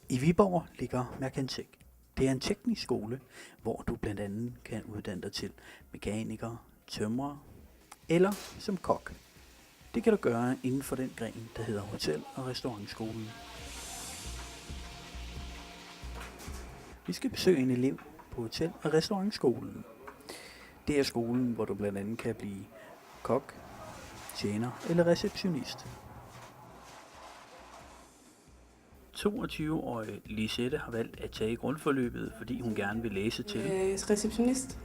I Viborg ligger Mercantec. Det er en teknisk skole, hvor du blandt andet kan uddanne dig til mekaniker, tømrer eller som kok. Det kan du gøre inden for den gren, der hedder Hotel- og Restaurantskolen. Vi skal besøge en elev på Hotel- og Restaurantskolen. Det er skolen, hvor du blandt andet kan blive kok, tjener eller receptionist. 22-årige Lisette har valgt at tage grundforløbet, fordi hun gerne vil læse til receptionist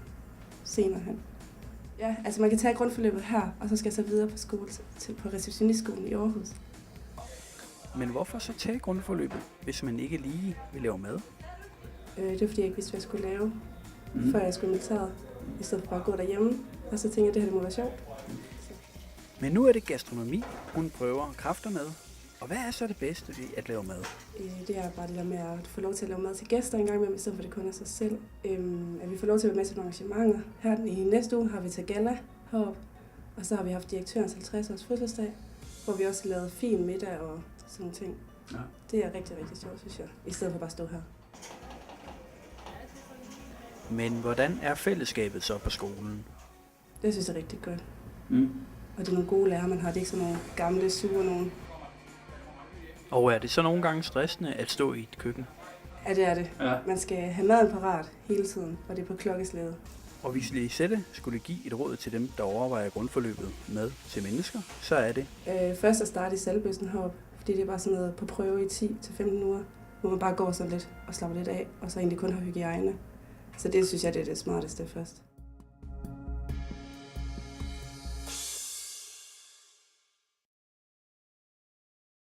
senere hen. Ja, altså man kan tage grundforløbet her, og så skal jeg så videre på skole på receptionistskolen i Aarhus. Men hvorfor så tage grundforløbet, hvis man ikke lige vil lave mad? Det er fordi jeg ikke vidste, hvad jeg skulle lave, før jeg skulle i militæret, i stedet for bare at gå derhjemme. Og så tænkte jeg, at det her må være sjovt. Men nu er det gastronomi, hun prøver kræfter med. Og hvad er så det bedste ved at lave mad? Det er bare det der med at få lov til at lave mad til gæster en gang imellem, i stedet for det kun er sig selv. At vi får lov til at være med til nogle arrangementer. Her i næste uge har vi til gala heroppe, og så har vi haft direktørens 50-års fødselsdag, hvor vi også har lavet fin middag og sådan nogle ting. Ja. Det er rigtig, rigtig sjovt, synes jeg, i stedet for bare at stå her. Men hvordan er fællesskabet så på skolen? Det synes jeg er rigtig godt. Og det er nogle gode lærere, man har. Det er ikke sådan nogle gamle, sure nogen. Og er det så nogle gange stressende at stå i et køkken? Ja, det er det. Ja. Man skal have maden parat hele tiden, og det er på klokkeslæde. Og hvis Lisette skulle give et råd til dem, der overvejer grundforløbet mad til mennesker, så er det? Først at starte i selvbøssen heroppe, fordi det er bare sådan noget på prøve i 10-15 uger, hvor man bare går sådan lidt og slapper lidt af, og så egentlig kun har hygiejne. Så det synes jeg, det er det smarteste først.